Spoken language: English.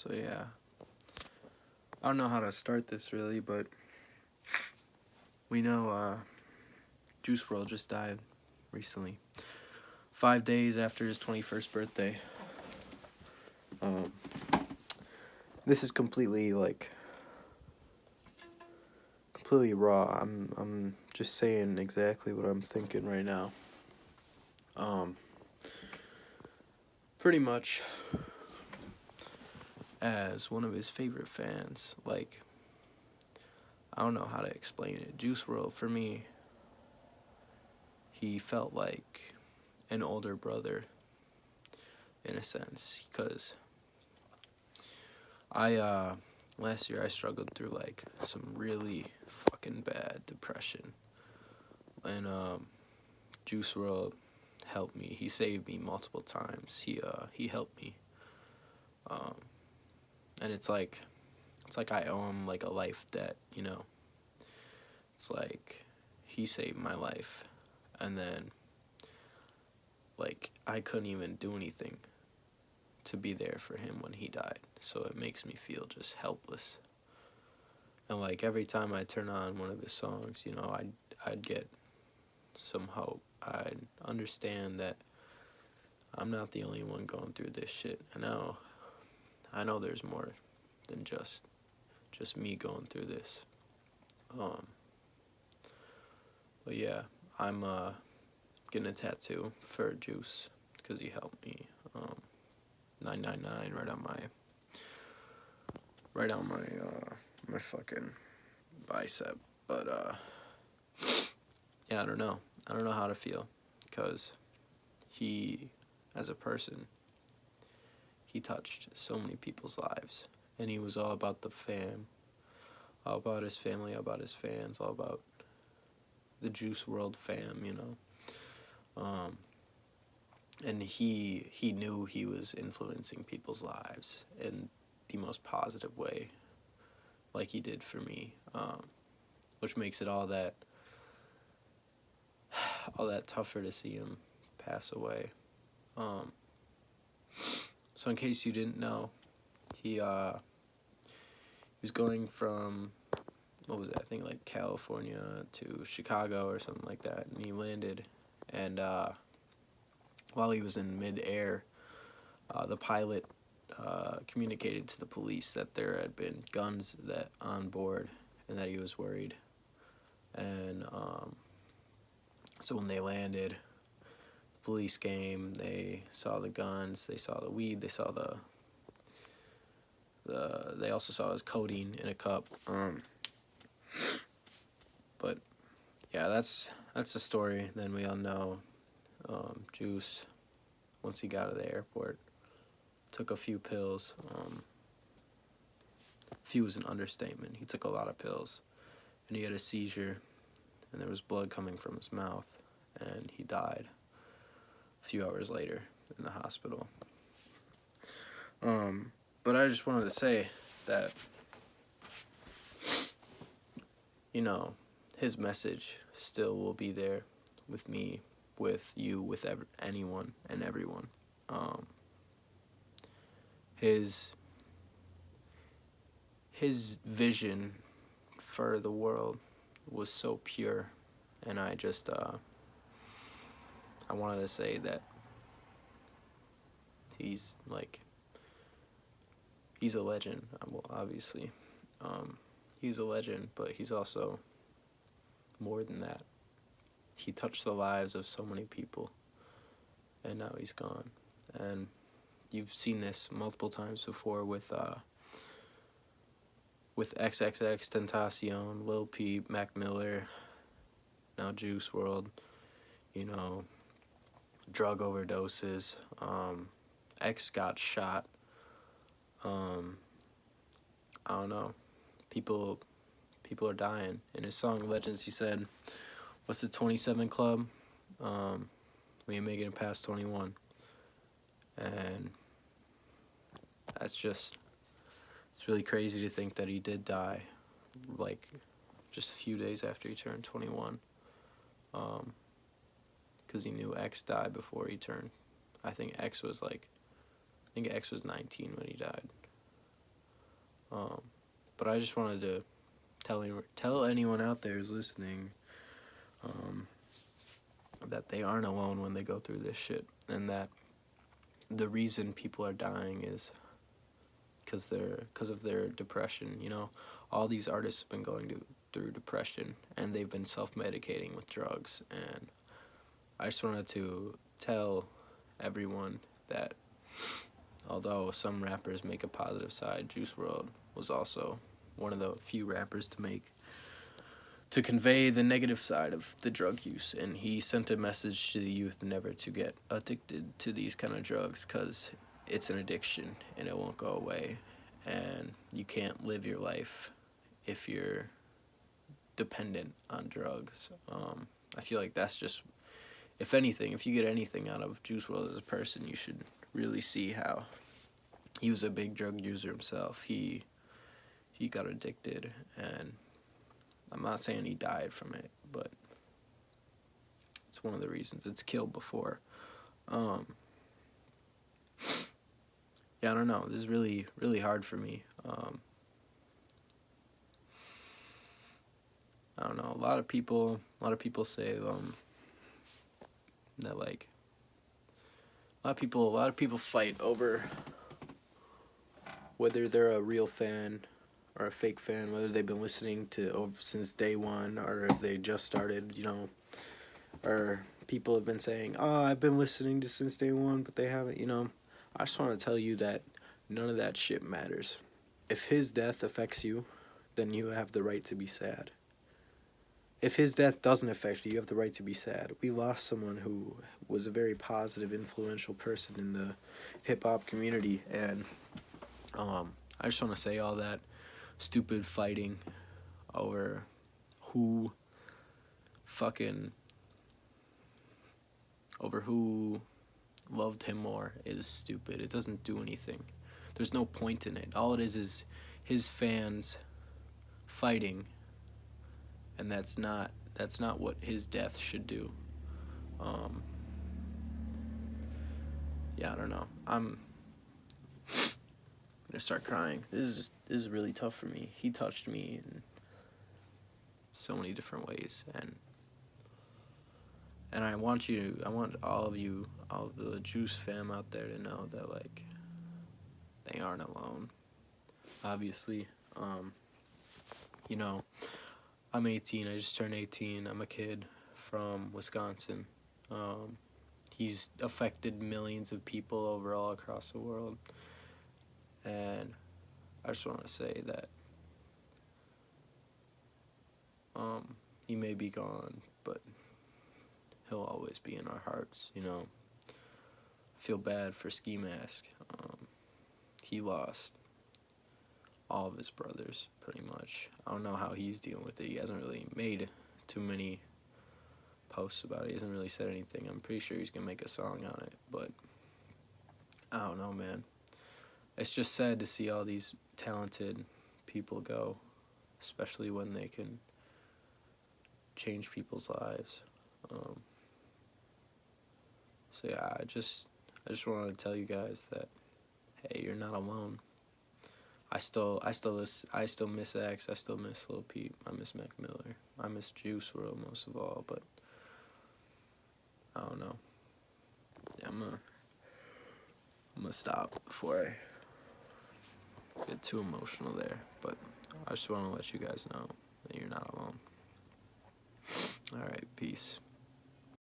So yeah, I don't know how to start this really, but we know Juice World just died recently, 5 days after his 21st birthday. Um, this is completely completely raw. I'm just saying exactly what I'm thinking right now. Pretty much as one of his favorite fans, I don't know how to explain it. Juice World, for me, he felt like an older brother in a sense, because last year I struggled through some really fucking bad depression, and Juice World helped me. He saved me multiple times. He helped me, um, and it's like I owe him a life debt, you know. It's like he saved my life, and then I couldn't even do anything to be there for him when he died. So it makes me feel just helpless. And every time I turn on one of his songs, you know, I'd get some hope. I'd understand that I'm not the only one going through this shit. I know there's more than just me going through this. But yeah, I'm getting a tattoo for Juice because he helped me. 999 right on my fucking bicep. But yeah, I don't know how to feel, because he, as a person, he touched so many people's lives, and he was all about the fam, all about his family, all about his fans, all about the Juice World fam, you know. And he knew he was influencing people's lives in the most positive way, like he did for me, which makes it all that tougher to see him pass away. So in case you didn't know, he was going from, what was it, I think California to Chicago or something like that, and he landed, and while he was in mid-air, the pilot communicated to the police that there had been guns on board, and that he was worried. And so when they landed, the police came, they saw the guns, they saw the weed, they saw they also saw his codeine in a cup. But yeah, that's the story. Then we all know Juice, once he got to the airport, took a few pills. Few was an understatement. He took a lot of pills, and he had a seizure, and there was blood coming from his mouth, and he died a few hours later in the hospital. But I just wanted to say that, you know, his message still will be there with me, with you, with anyone and everyone. His vision for the world was so pure, and I just I wanted to say that he's a legend. Well, obviously, he's a legend, but he's also more than that. He touched the lives of so many people, and now he's gone. And you've seen this multiple times before with XXX Tentacion, Lil Peep, Mac Miller, now Juice World. You know, drug overdoses. X got shot. I don't know. People are dying. In his song Legends, he said, "What's the 27 Club? We ain't making it past 21." And that's just, it's really crazy to think that he did die, just a few days after he turned 21. Because he knew X died before he turned. I think X was 19 when he died. But I just wanted to tell anyone out there who's listening that they aren't alone when they go through this shit, and that the reason people are dying is because of their depression. You know, all these artists have been going through depression, and they've been self-medicating with drugs. And I just wanted to tell everyone that although some rappers make a positive side, Juice Wrld was also one of the few rappers to convey the negative side of the drug use. And he sent a message to the youth never to get addicted to these kind of drugs, because it's an addiction and it won't go away, and you can't live your life if you're dependent on drugs. I feel like that's just, if anything, if you get anything out of Juice WRLD as a person, you should really see how he was a big drug user himself. He got addicted, and I'm not saying he died from it, but it's one of the reasons. It's killed before. Yeah, I don't know. This is really, really hard for me. I don't know. A lot of people say that, like, a lot of people fight over whether they're a real fan or a fake fan, whether they've been listening to since day one, or if they just started, you know, or people have been saying, oh, I've been listening to since day one, but they haven't, you know. I just want to tell you that none of that shit matters. If his death affects you, then you have the right to be sad. If his death doesn't affect you, you have the right to be sad. We lost someone who was a very positive, influential person in the hip-hop community, and I just want to say all that stupid fighting over who loved him more is stupid. It doesn't do anything. There's no point in it. All it is his fans fighting, and that's not what his death should do. Yeah, I don't know. I'm gonna start crying. This is really tough for me. He touched me in so many different ways, and I want all of you, all of the Juice fam out there to know that, like, they aren't alone. Obviously, you know, I'm 18. I just turned 18. I'm a kid from Wisconsin. He's affected millions of people all across the world. And I just want to say that he may be gone, but he'll always be in our hearts, you know. I feel bad for Ski Mask. He lost all of his brothers, pretty much. I don't know how he's dealing with it. He hasn't really made too many posts about it. He hasn't really said anything. I'm pretty sure he's gonna make a song on it, but I don't know, man. It's just sad to see all these talented people go, especially when they can change people's lives. So yeah, I just wanted to tell you guys that, hey, you're not alone. I still miss X. I still miss Lil Peep. I miss Mac Miller. I miss Juice WRLD most of all. But I don't know. Yeah, I'm gonna stop before I get too emotional there. But I just want to let you guys know that you're not alone. All right, peace.